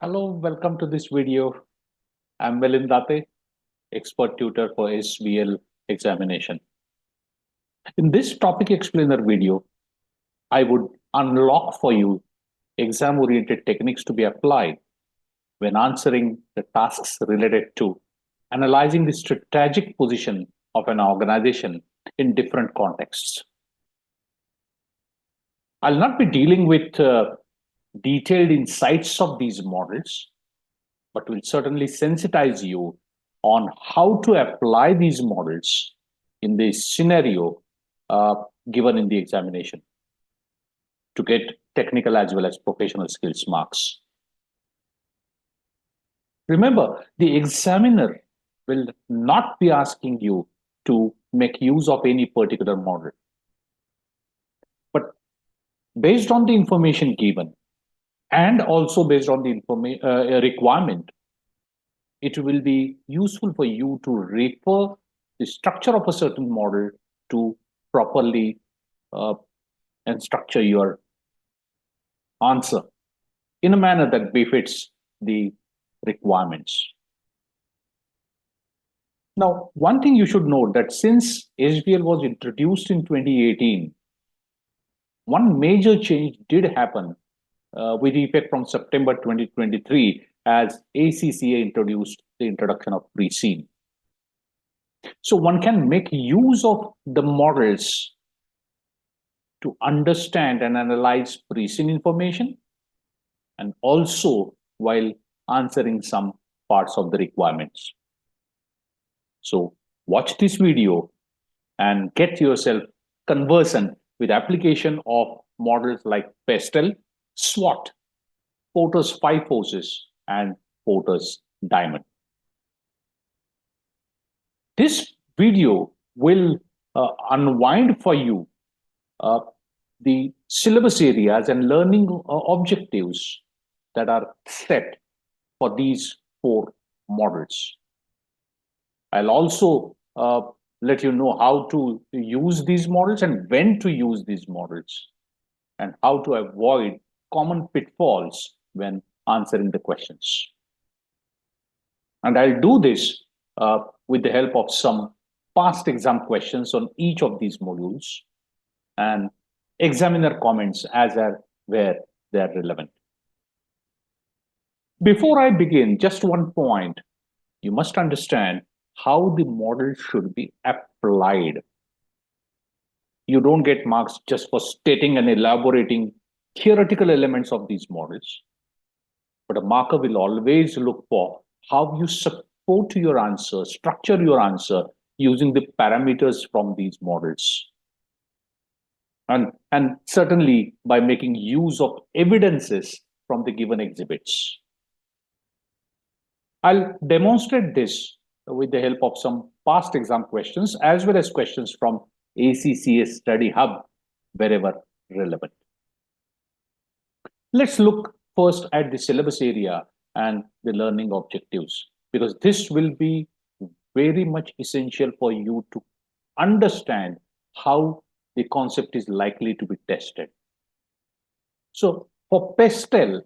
Hello, welcome to this video. I'm Milind Date, expert tutor for SBL examination. In this topic explainer video, I would unlock for you exam-oriented techniques to be applied when answering the tasks related to analyzing the strategic position of an organization in different contexts. I'll not be dealing with detailed insights of these models, but will certainly sensitize you on how to apply these models in the scenario given in the examination to get technical as well as professional skills marks. Remember, the examiner will not be asking you to make use of any particular model, but based on the information given and also based on the requirement, it will be useful for you to refer the structure of a certain model to properly and structure your answer in a manner that befits the requirements. Now, one thing you should note that since SBL was introduced in 2018, one major change did happen with effect from September 2023 as ACCA introduced the introduction of pre-seen. So one can make use of the models to understand and analyze pre-seen information and also while answering some parts of the requirements. So watch this video and get yourself conversant with application of models like PESTEL, SWOT, Porter's 5 forces, and Porter's diamond. This video will unwind for you the syllabus areas and learning objectives that are set for these 4 models. I'll also let you know how to use these models and when to use these models and how to avoid common pitfalls when answering the questions. And I'll do this with the help of some past exam questions on each of these modules and examiner comments as are where they're relevant. Before I begin, just one point. You must understand how the model should be applied. You don't get marks just for stating and elaborating theoretical elements of these models, but a marker will always look for how you support your answer, structure your answer using the parameters from these models. And certainly by making use of evidences from the given exhibits. I'll demonstrate this with the help of some past exam questions as well as questions from ACCA Study Hub wherever relevant. Let's look first at the syllabus area and the learning objectives, because this will be very much essential for you to understand how the concept is likely to be tested. So for PESTEL,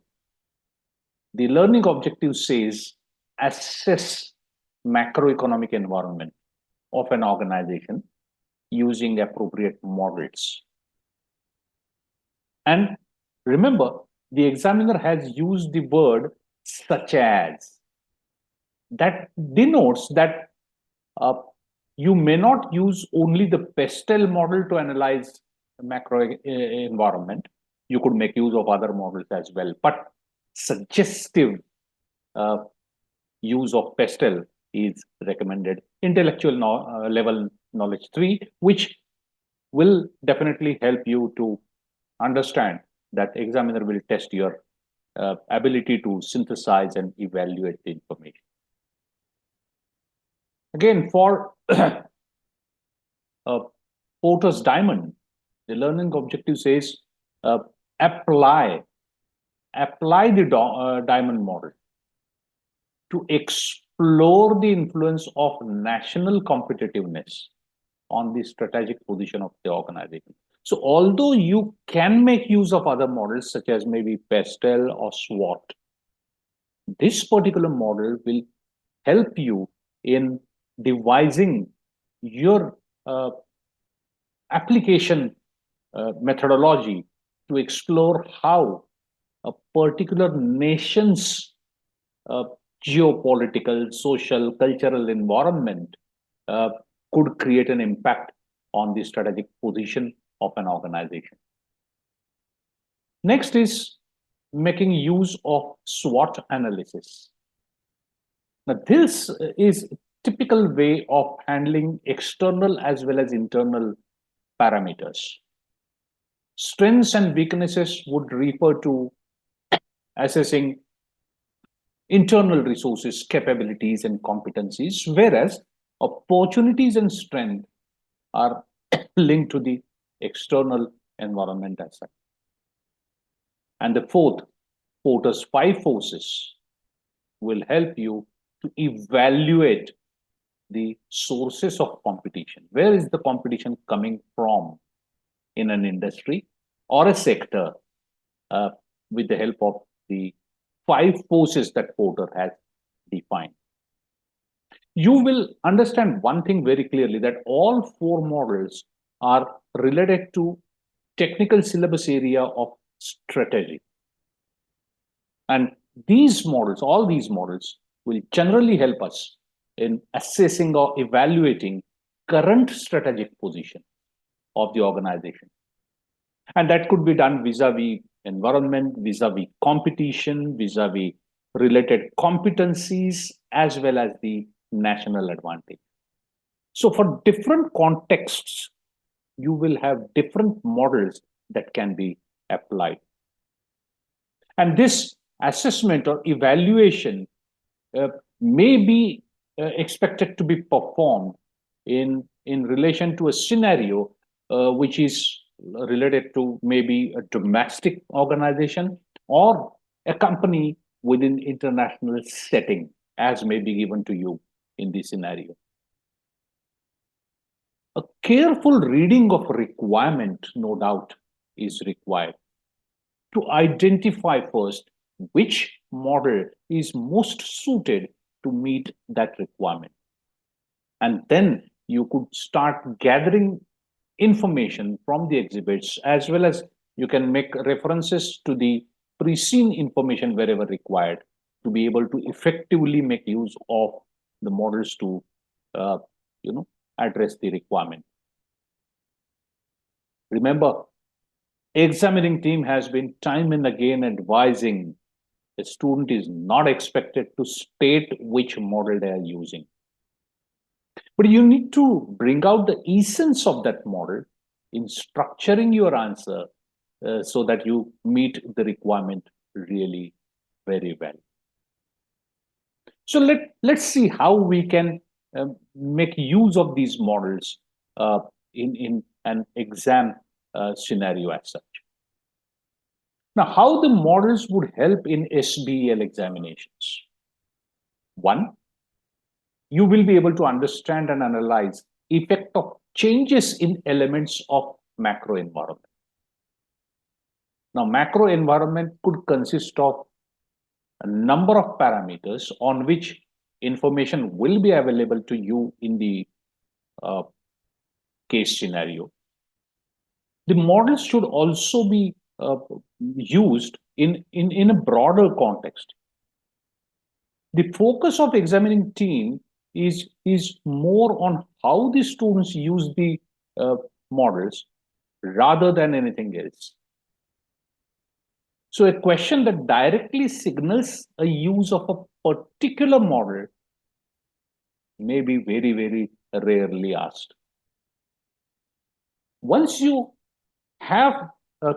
the learning objective says assess macroeconomic environment of an organization using appropriate models. And remember, the examiner has used the word such as. That denotes that you may not use only the PESTEL model to analyze the macro environment. You could make use of other models as well, but suggestive use of PESTEL is recommended. Intellectual level knowledge 3, which will definitely help you to understand that examiner will test your ability to synthesize and evaluate the information. Again, for Porter's diamond, the learning objective says apply the diamond model to explore the influence of national competitiveness on the strategic position of the organization. So although you can make use of other models such as maybe PESTEL or SWOT, This particular model will help you in devising your application methodology to explore how a particular nation's uh, geopolitical, social, cultural environment uh, could create an impact on the strategic position of an organization. Next is making use of SWOT analysis. Now, this is a typical way of handling external as well as internal parameters. Strengths and weaknesses would refer to assessing internal resources, capabilities, and competencies, whereas opportunities and strength are linked to the external environment as such. And the fourth, Porter's five forces, will help you to evaluate the sources of competition. Where is the competition coming from in an industry or a sector with the help of the five forces that Porter has defined? You will understand one thing very clearly, that all four models are related to technical syllabus area of strategy. And these models, all these models, will generally help us in assessing or evaluating current strategic position of the organization. And that could be done vis-a-vis environment, vis-a-vis competition, vis-a-vis related competencies, as well as the national advantage. So for different contexts, you will have different models that can be applied. And this assessment or evaluation may be expected to be performed in relation to a scenario which is related to maybe a domestic organization or a company within international setting, as may be given to you in this scenario. A careful reading of requirement, no doubt, is required to identify first which model is most suited to meet that requirement. And then you could start gathering information from the exhibits, as well as you can make references to the pre-seen information wherever required to be able to effectively make use of the models to address the requirement. Remember, examining team has been time and again advising a student is not expected to state which model they are using. But you need to bring out the essence of that model in structuring your answer so that you meet the requirement really very well. So let's see how we can make use of these models in an exam scenario as such. Now, how the models would help in SBL examinations? One, you will be able to understand and analyze effect of changes in elements of macro environment. Now, macro environment could consist of a number of parameters on which information will be available to you in the case scenario. The models should also be used in a broader context. The focus of examining team is more on how the students use the models rather than anything else. So a question that directly signals a use of a particular model may be very, very rarely asked. Once you have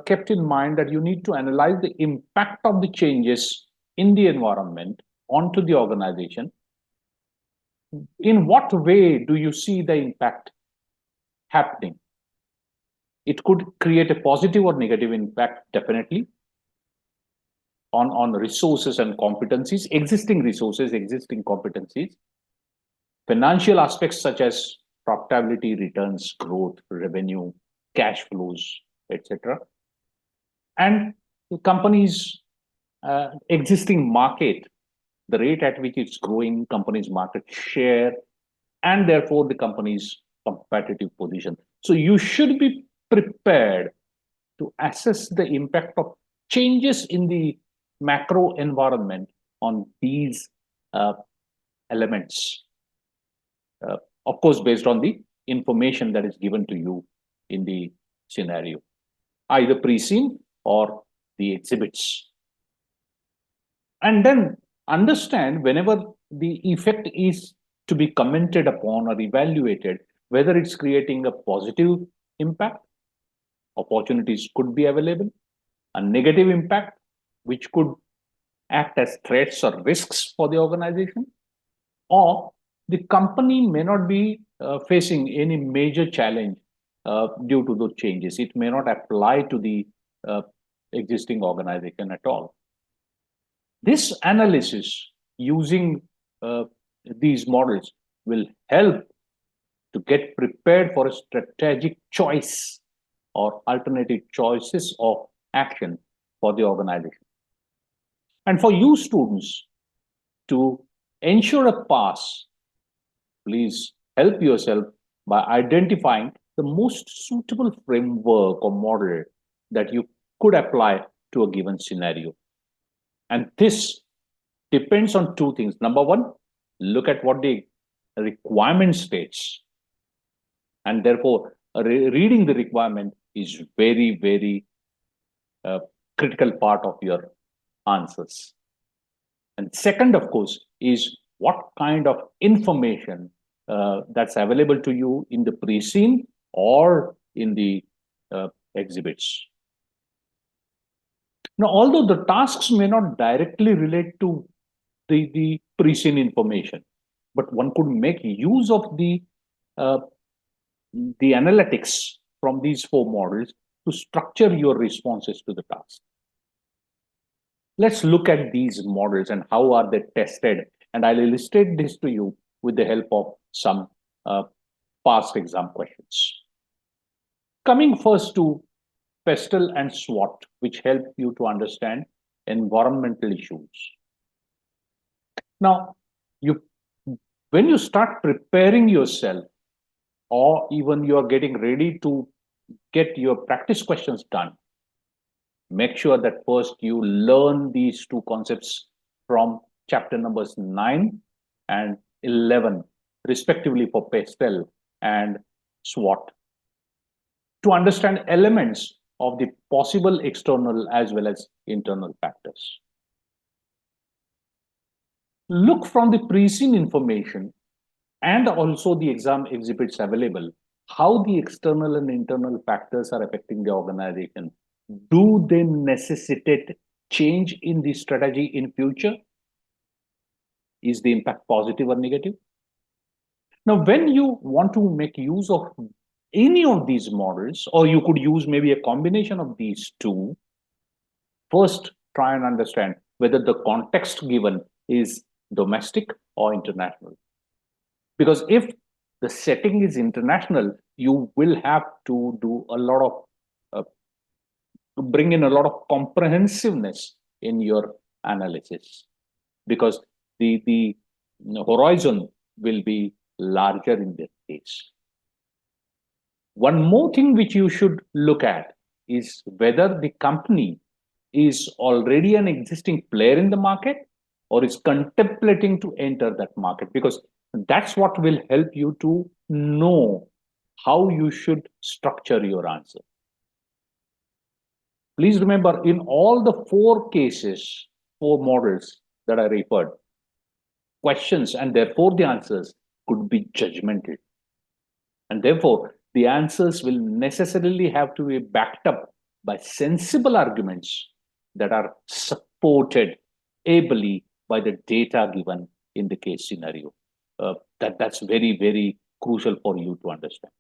kept in mind that you need to analyze the impact of the changes in the environment onto the organization, in what way do you see the impact happening? It could create a positive or negative impact, definitely, on resources and competencies, existing resources, existing competencies, financial aspects such as profitability, returns, growth, revenue, cash flows, etc. And the company's existing market the rate at which it's growing, company's market share, and therefore the company's competitive position. So you should be prepared to assess the impact of changes in the macro environment on these elements. Of course, based on the information that is given to you in the scenario, either pre-seen or the exhibits. And then understand whenever the effect is to be commented upon or evaluated, whether it's creating a positive impact, opportunities could be available, a negative impact, which could act as threats or risks for the organization, or the company may not be facing any major challenge due to those changes. It may not apply to the existing organization at all. This analysis using these models will help to get prepared for a strategic choice or alternative choices of action for the organization. And for you students to ensure a pass, please help yourself by identifying the most suitable framework or model that you could apply to a given scenario. And this depends on two things. Number one, look at what the requirement states. And therefore, reading the requirement is very, very critical part of your answers. And second, of course, is what kind of information that's available to you in the pre-seen or in the exhibits. Now, although the tasks may not directly relate to the pre-seen information, but one could make use of the analytics from these four models to structure your responses to the task. Let's look at these models and how are they tested. And I'll illustrate this to you with the help of some past exam questions. Coming first to PESTEL and SWOT, which help you to understand environmental issues. Now, when you start preparing yourself, or even you're getting ready to get your practice questions done, make sure that first you learn these two concepts from chapter numbers 9 and 11, respectively, for PESTEL and SWOT, to understand elements of the possible external as well as internal factors. Look from the pre-seen information and also the exam exhibits available, how the external and internal factors are affecting the organization. Do they necessitate change in the strategy in future? Is the impact positive or negative? Now, when you want to make use of any of these models, or you could use maybe a combination of these two, first try and understand whether the context given is domestic or international. Because if the setting is international, you will have to do a lot of bring in a lot of comprehensiveness in your analysis, because the horizon will be larger in this case. One more thing which you should look at is whether the company is already an existing player in the market or is contemplating to enter that market, because that's what will help you to know how you should structure your answer. Please remember, in all the four cases, four models that I referred, questions and therefore the answers could be judgmental. And therefore, the answers will necessarily have to be backed up by sensible arguments that are supported ably by the data given in the case scenario. That's very, very crucial for you to understand.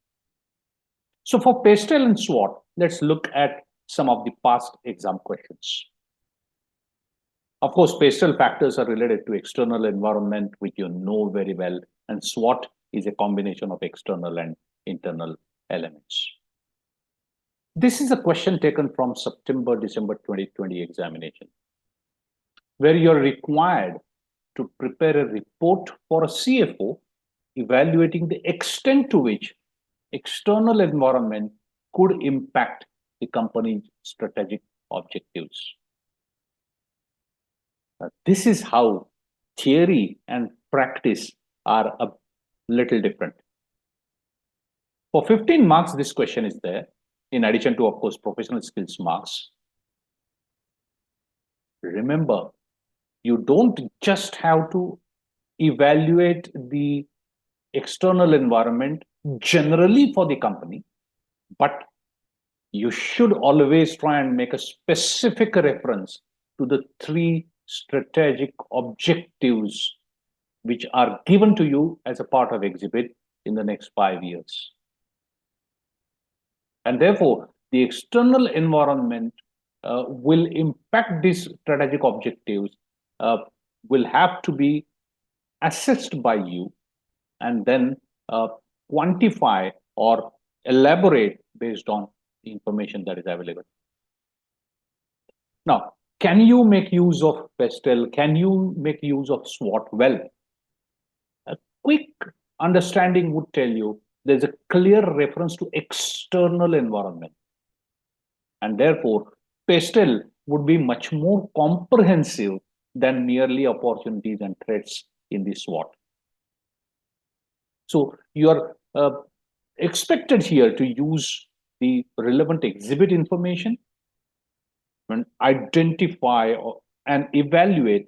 So for PESTEL and SWOT, let's look at some of the past exam questions. Of course, PESTEL factors are related to external environment, which you know very well, and SWOT is a combination of external and internal elements. This is a question taken from September-December 2020 examination, where you're required to prepare a report for a CFO evaluating the extent to which external environment could impact the company's strategic objectives. This is how theory and practice are a little different. For 15 marks, this question is there, in addition to, of course, professional skills marks. Remember, you don't just have to evaluate the external environment generally for the company, but you should always try and make a specific reference to the 3 strategic objectives which are given to you as a part of exhibit in the next 5 years. And therefore, the external environment will impact these strategic objectives, will have to be assessed by you and then quantify or elaborate based on the information that is available. Now, can you make use of PESTEL? Can you make use of SWOT? Well, a quick understanding would tell you there's a clear reference to external environment. And therefore, PESTEL would be much more comprehensive than merely opportunities and threats in the SWOT. So you are expected here to use the relevant exhibit information and identify and evaluate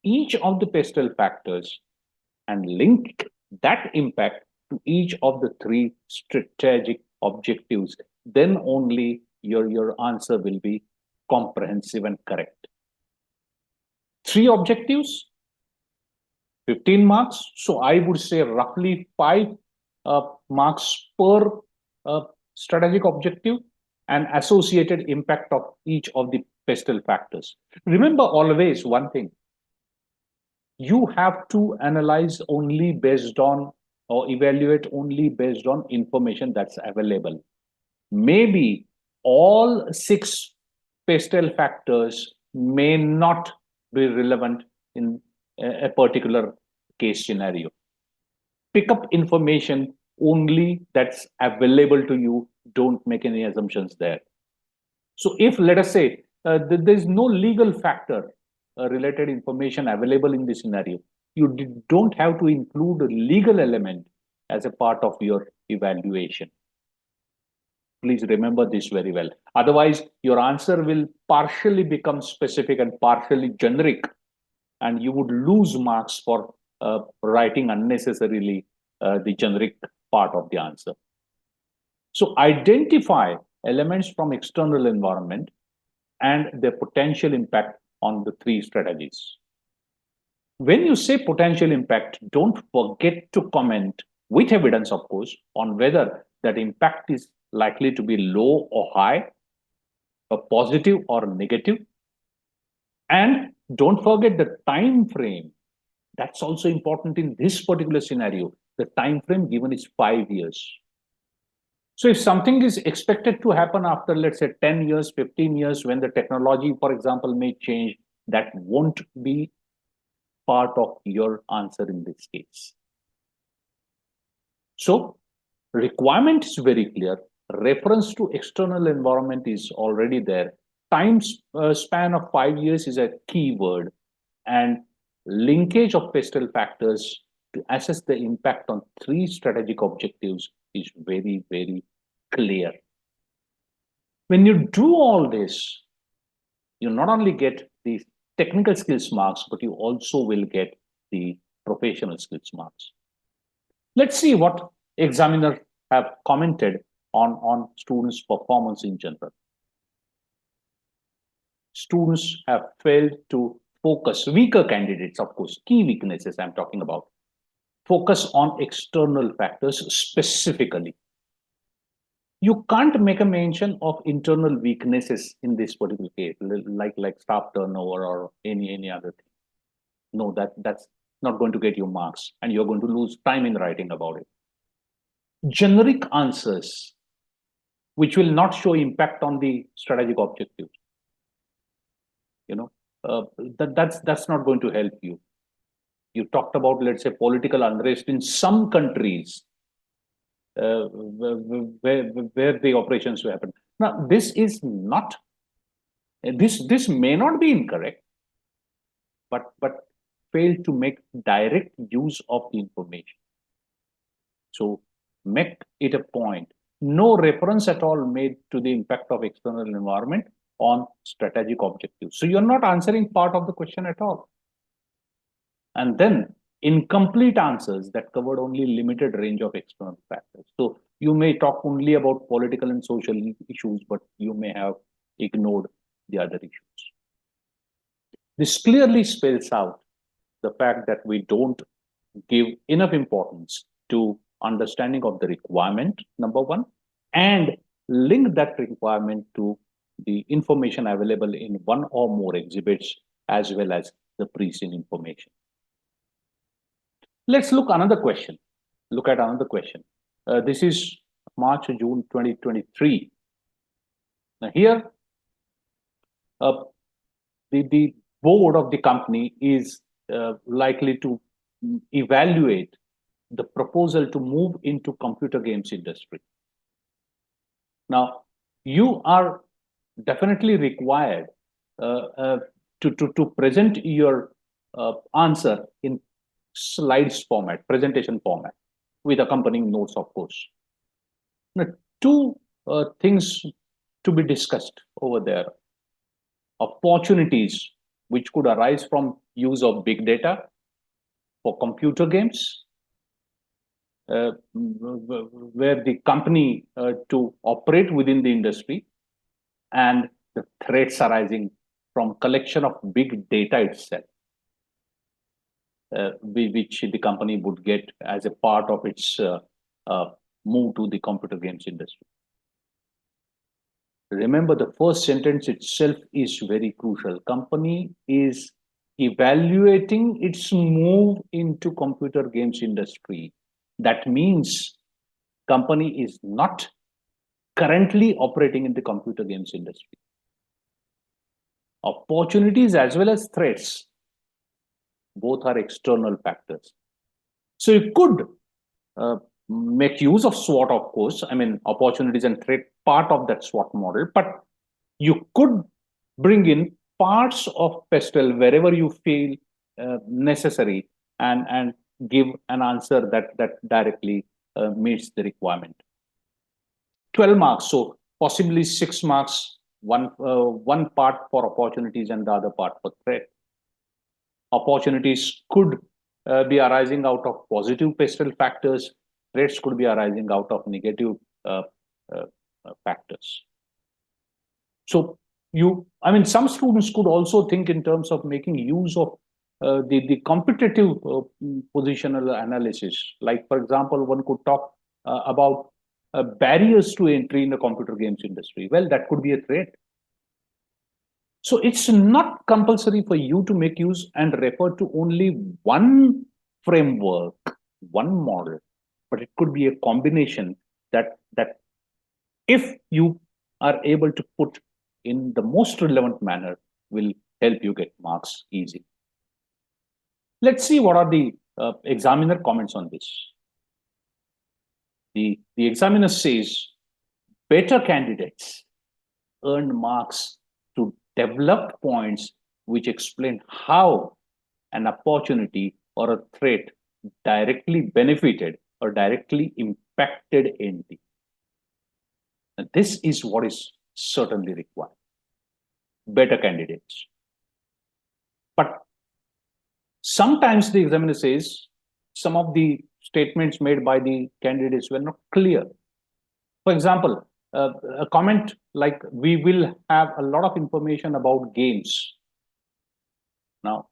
each of the PESTEL factors and link that impact to each of the 3 strategic objectives. Then only your answer will be comprehensive and correct. 3 objectives, 15 marks. So I would say roughly 5 marks per strategic objective and associated impact of each of the PESTEL factors. Remember always one thing, you have to analyze only based on or evaluate only based on information that's available. Maybe all 6 PESTEL factors may not be relevant in a particular case scenario. Pick up information only that's available to you. Don't make any assumptions there. So if, let us say, there's no legal factor related information available in this scenario, you don't have to include a legal element as a part of your evaluation. Please remember this very well. Otherwise, your answer will partially become specific and partially generic, and you would lose marks for writing unnecessarily the generic part of the answer. So identify elements from external environment and their potential impact on the 3 strategies. When you say potential impact, don't forget to comment with evidence, of course, on whether that impact is likely to be low or high, or positive or negative. And don't forget the time frame. That's also important in this particular scenario. The time frame given is 5 years. So if something is expected to happen after, let's say, 10 years, 15 years, when the technology, for example, may change, that won't be part of your answer in this case. So requirement is very clear. Reference to external environment is already there. Time span of 5 years is a key word, and linkage of PESTEL factors to assess the impact on 3 strategic objectives is very, very clear. When you do all this, you not only get the technical skills marks, but you also will get the professional skills marks. Let's see what examiners have commented on students' performance in general. Students have failed to focus, weaker candidates, of course, key weaknesses I'm talking about, focus on external factors specifically. You can't make a mention of internal weaknesses in this particular case, like staff turnover or any other thing. No, that's not going to get you marks, and you're going to lose time in writing about it. Generic answers, which will not show impact on the strategic objectives, that's not going to help you. You talked about, let's say, political unrest in some countries where the operations will happen. Now, this is not, this may not be incorrect, but failed to make direct use of the information. So make it a point. No reference at all made to the impact of external environment on strategic objectives. So you're not answering part of the question at all. And then incomplete answers that covered only limited range of external factors. So you may talk only about political and social issues, but you may have ignored the other issues. This clearly spells out the fact that we don't give enough importance to understanding of the requirement, number one, and link that requirement to the information available in one or more exhibits, as well as the pre-seen information. Let's look at another question. This is March or June 2023. Now here, the board of the company is likely to evaluate the proposal to move into computer games industry. Now, you are definitely required to present your answer in slides format, presentation format, with accompanying notes, of course. Now, two things to be discussed over there. Opportunities which could arise from use of big data for computer games, where the company to operate within the industry, and the threats arising from collection of big data itself, which the company would get as a part of its move to the computer games industry. Remember, the first sentence itself is very crucial. Company is evaluating its move into computer games industry. That means company is not currently operating in the computer games industry. Opportunities as well as threats, both are external factors. So you could make use of SWOT, of course. I mean, opportunities and threat part of that SWOT model, but you could bring in parts of PESTEL wherever you feel necessary, and give an answer that directly meets the requirement. 12 marks, so possibly 6 marks, one part for opportunities and the other part for threat. Opportunities could be arising out of positive PESTEL factors. Threats could be arising out of negative factors. So some students could also think in terms of making use of the competitive positional analysis. Like, for example, one could talk about barriers to entry in the computer games industry. Well, that could be a threat. So it's not compulsory for you to make use and refer to only one framework, one model, but it could be a combination that if you are able to put in the most relevant manner will help you get marks easily. Let's see what are the examiner comments on this. The examiner says better candidates earn marks to develop points which explain how an opportunity or a threat directly benefited or directly impacted NT. And this is what is certainly required. Better candidates. But sometimes the examiner says some of the statements made by the candidates were not clear. For example, a comment like, we will have a lot of information about games. Now,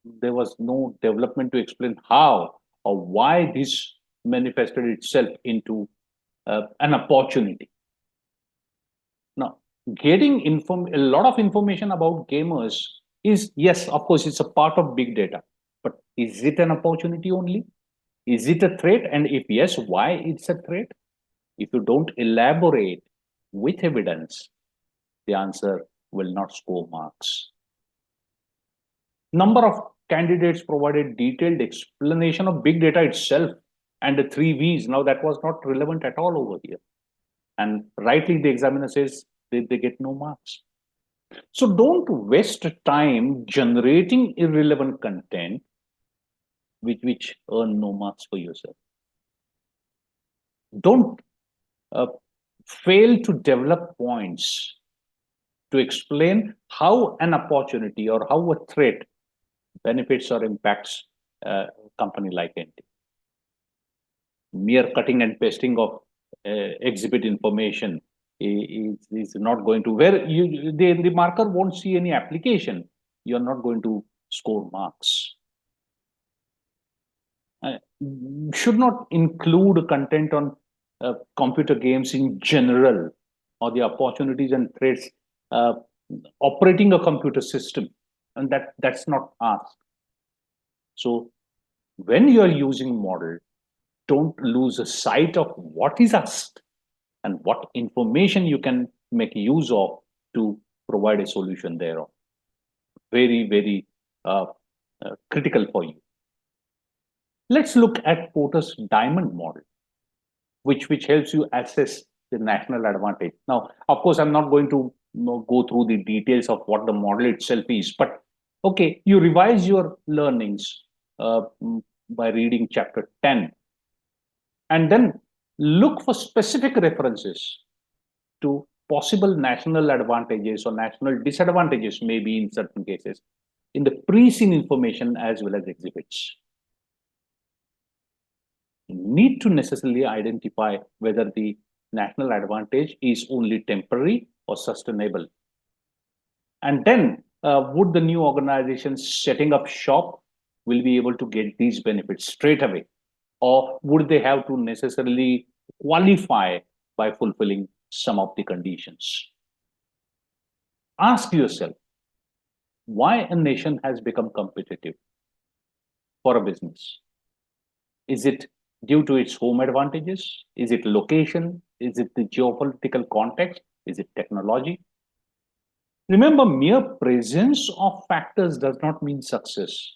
there was no development to explain how or why this manifested itself into an opportunity. Now, getting a lot of information about gamers is, yes, of course, it's a part of big data, but is it an opportunity only? Is it a threat? And if yes, why it's a threat? If you don't elaborate with evidence, the answer will not score marks. Number of candidates provided detailed explanation of big data itself and the three V's. Now that was not relevant at all over here. And rightly the examiner says they get no marks. So don't waste time generating irrelevant content which earn no marks for yourself. Don't fail to develop points to explain how an opportunity or how a threat benefits or impacts a company like NT. Mere cutting and pasting of exhibit information is not going to, where the marker won't see any application, you're not going to score marks. Should not include content on computer games in general, or the opportunities and threats operating a computer system, and that's not asked. So when you are using model, don't lose a sight of what is asked and what information you can make use of to provide a solution thereof. Very, very critical for you. Let's look at Porter's diamond model, which helps you assess the national advantage. Now, of course, I'm not going to go through the details of what the model itself is, but okay, you revise your learnings by reading chapter 10, and then look for specific references to possible national advantages or national disadvantages, maybe in certain cases, in the pre-seen information as well as exhibits. You need to necessarily identify whether the national advantage is only temporary or sustainable. And then would the new organization setting up shop will be able to get these benefits straight away? Or would they have to necessarily qualify by fulfilling some of the conditions? Ask yourself, why a nation has become competitive for a business? Is it due to its home advantages? Is it location? Is it the geopolitical context? Is it technology? Remember, mere presence of factors does not mean success.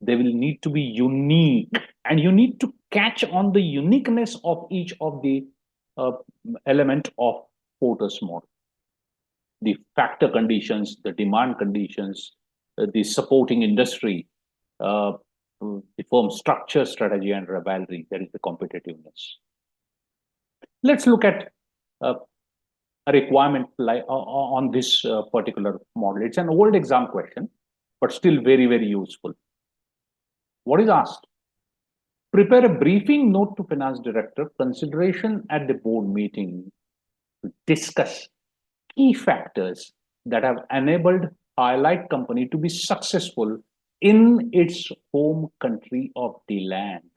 They will need to be unique, and you need to catch on the uniqueness of each of the element of Porter's model. The factor conditions, the demand conditions, the supporting industry, the firm structure, strategy, and rivalry. That is the competitiveness. Let's look at a requirement like on this particular model. It's an old exam question, but still very, very useful. What is asked? Prepare a briefing note to finance director, consideration at the board meeting to discuss key factors that have enabled highlight company to be successful in its home country of the land.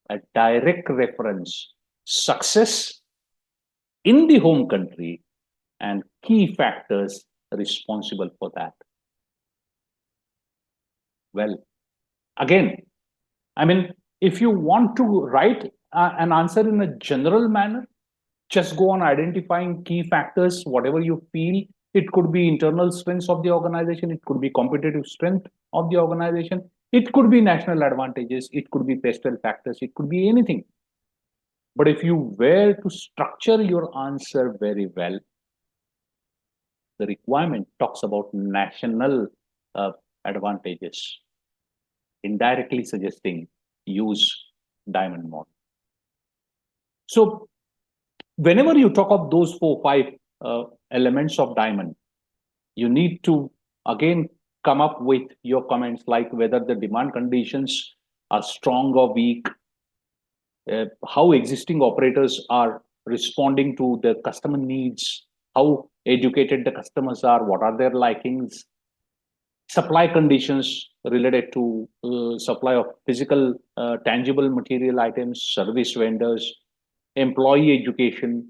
A direct reference, success in the home country and key factors responsible for that. Well, again, I mean, if you want to write an answer in a general manner, just go on identifying key factors, whatever you feel. It could be internal strengths of the organization. It could be competitive strength of the organization. It could be national advantages. It could be PESTEL factors. It could be anything. But if you were to structure your answer very well, the requirement talks about national advantages, indirectly suggesting use diamond model. So whenever you talk of those 4-5 elements of diamond, you need to again come up with your comments like whether the demand conditions are strong or weak, how existing operators are responding to the customer needs, how educated the customers are, what are their likings, supply conditions related to supply of physical, tangible material items, service vendors, employee education,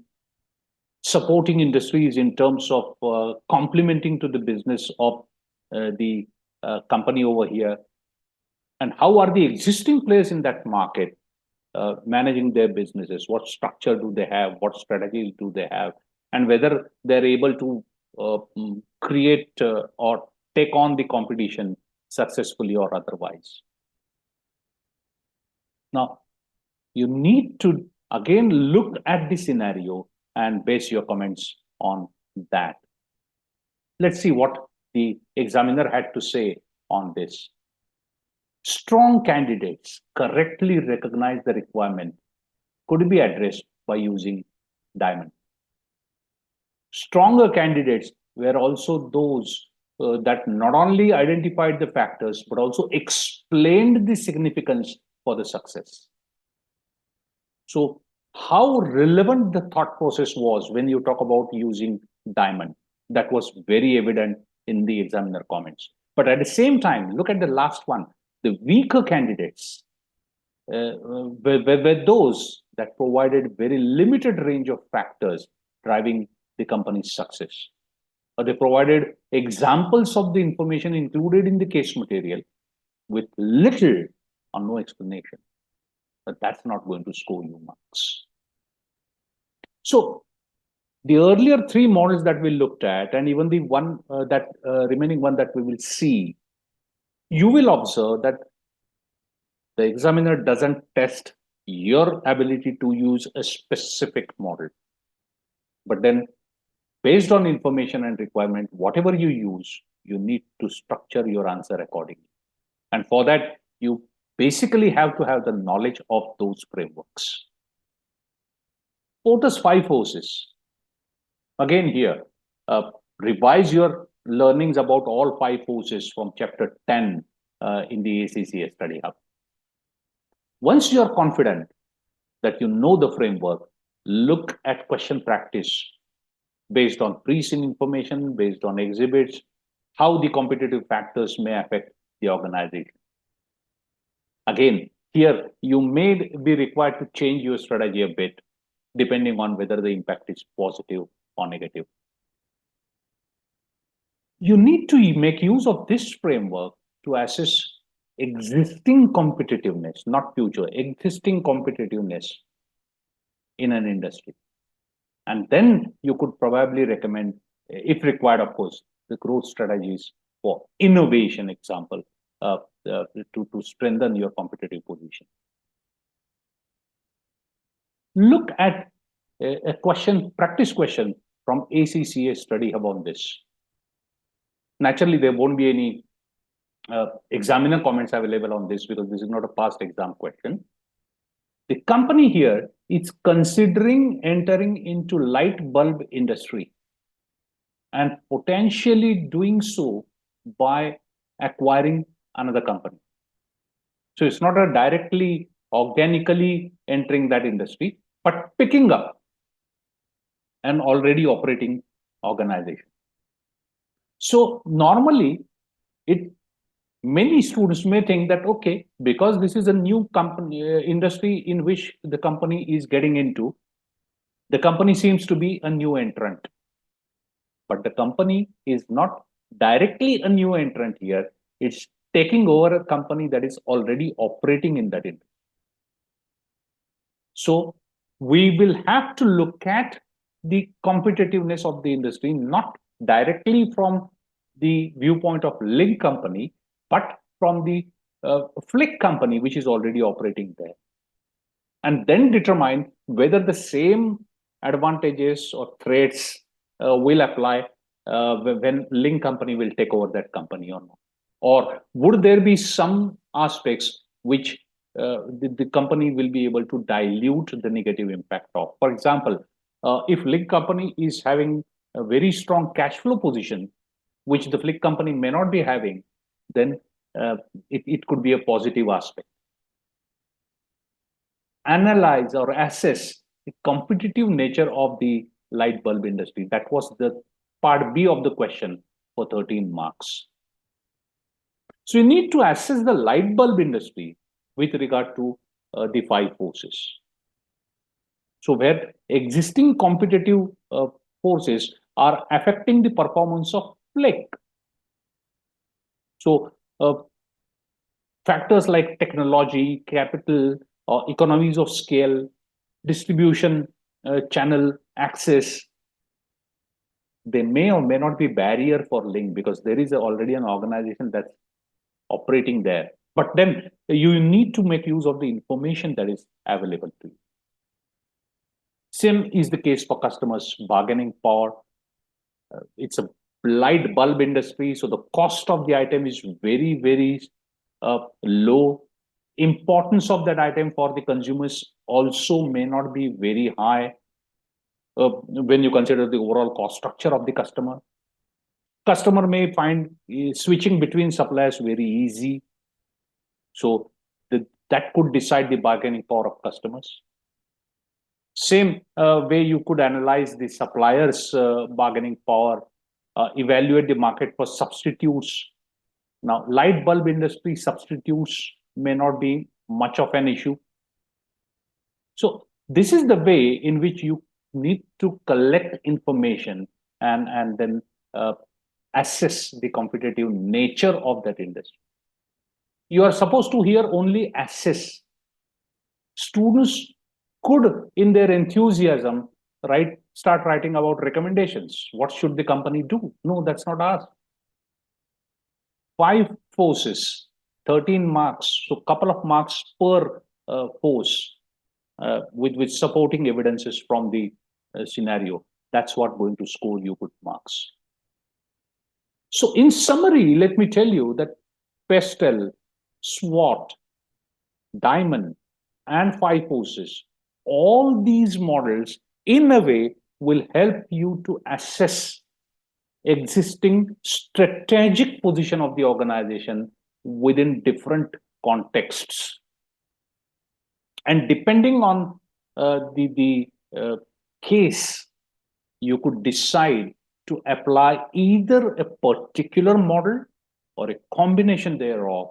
supporting industries in terms of complementing to the business of the company over here, and how are the existing players in that market managing their businesses, what structure do they have, what strategies do they have, and whether they're able to create or take on the competition successfully or otherwise. Now, you need to again look at the scenario and base your comments on that. Let's see what the examiner had to say on this. Strong candidates correctly recognize the requirement could be addressed by using diamond. Stronger candidates were also those that not only identified the factors but also explained the significance for the success. So how relevant the thought process was when you talk about using diamond, that was very evident in the examiner comments. But at the same time, look at the last one. The weaker candidates were those that provided very limited range of factors driving the company's success. They provided examples of the information included in the case material with little or no explanation. But that's not going to score you marks. So the earlier three models that we looked at, and even the one remaining one that we will see, you will observe that the examiner doesn't test your ability to use a specific model. But then, based on information and requirement, whatever you use, you need to structure your answer accordingly. And for that, you basically have to have the knowledge of those frameworks. Porter's 5 forces. Again here, revise your learnings about all 5 forces from chapter 10 in the ACCA study hub. Once you are confident that you know the framework, look at question practice based on pre-seen information, based on exhibits, how the competitive factors may affect the organization. Again, here you may be required to change your strategy a bit, depending on whether the impact is positive or negative. You need to make use of this framework to assess existing competitiveness, not future, existing competitiveness in an industry. And then you could probably recommend, if required, of course, the growth strategies for innovation, example, to strengthen your competitive position. Look at a question, practice question from ACCA study hub on this. Naturally, there won't be any examiner comments available on this because this is not a past exam question. The company here is considering entering into light bulb industry and potentially doing so by acquiring another company. So it's not a directly, organically entering that industry, but picking up an already operating organization. So normally, many students may think that, okay, because this is a new company industry in which the company is getting into, the company seems to be a new entrant. But the company is not directly a new entrant here. It's taking over a company that is already operating in that industry. So we will have to look at the competitiveness of the industry, not directly from the viewpoint of link company, but from the flick company, which is already operating there. And then determine whether the same advantages or threats will apply when link company will take over that company or not. Or would there be some aspects which the company will be able to dilute the negative impact of? For example, if link company is having a very strong cash flow position, which the flick company may not be having, then it could be a positive aspect. Analyze or assess the competitive nature of the light bulb industry. That was the part B of the question for 13 marks. So you need to assess the light bulb industry with regard to the 5 forces. So where existing competitive forces are affecting the performance of flick. So factors like technology, capital, economies of scale, distribution, channel access, they may or may not be barrier for link because there is already an organization that's operating there. But then you need to make use of the information that is available to you. Same is the case for customers' bargaining power. It's a light bulb industry, so the cost of the item is very, very low. Importance of that item for the consumers also may not be very high when you consider the overall cost structure of the customer. Customer may find switching between suppliers very easy. So that could decide the bargaining power of customers. Same way you could analyze the supplier's bargaining power, evaluate the market for substitutes. Now, light bulb industry substitutes may not be much of an issue. So this is the way in which you need to collect information and then assess the competitive nature of that industry. You are supposed to here only assess. Students could, in their enthusiasm, start writing about recommendations. What should the company do? No, that's not asked. 5 forces, 13 marks, so couple of marks per force with supporting evidences from the scenario. That's what going to score you good marks. So in summary, let me tell you that PESTEL, SWOT, Diamond, and 5 forces, all these models in a way will help you to assess existing strategic position of the organization within different contexts. And depending on the case, you could decide to apply either a particular model or a combination thereof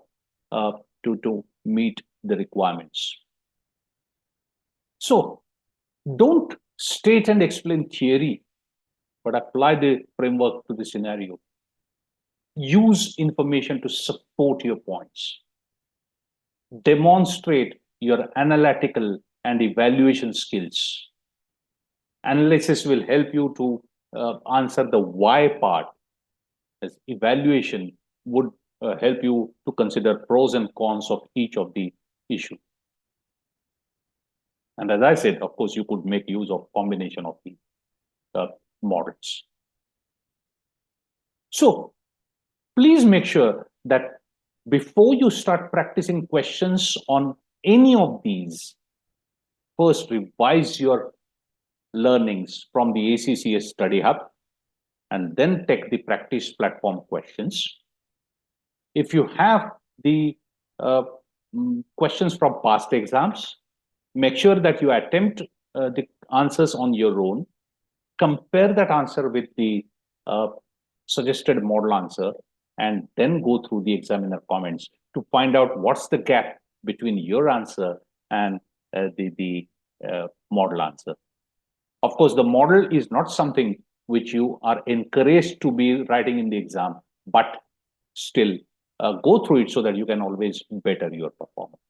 to meet the requirements. So don't state and explain theory, but apply the framework to the scenario. Use information to support your points. Demonstrate your analytical and evaluation skills. Analysis will help you to answer the why part, as evaluation would help you to consider pros and cons of each of the issue. And as I said, of course, you could make use of combination of the models. So please make sure that before you start practicing questions on any of these, first revise your learnings from the ACCA Study Hub and then take the practice platform questions. If you have the questions from past exams, make sure that you attempt the answers on your own. Compare that answer with the suggested model answer and then go through the examiner comments to find out what's the gap between your answer and the model answer. Of course, the model is not something which you are encouraged to be writing in the exam, but still go through it so that you can always better your performance.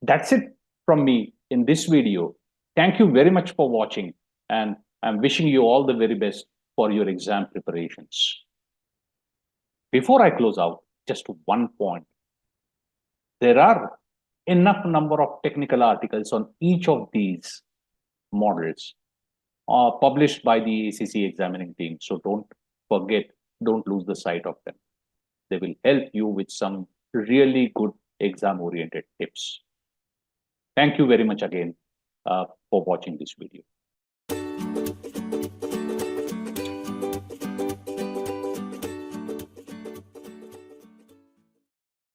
That's it from me in this video. Thank you very much for watching, and I'm wishing you all the very best for your exam preparations. Before I close out, just one point. There are enough number of technical articles on each of these models published by the ACCA examining team. So don't forget, don't lose the sight of them. They will help you with some really good exam-oriented tips. Thank you very much again for watching this video.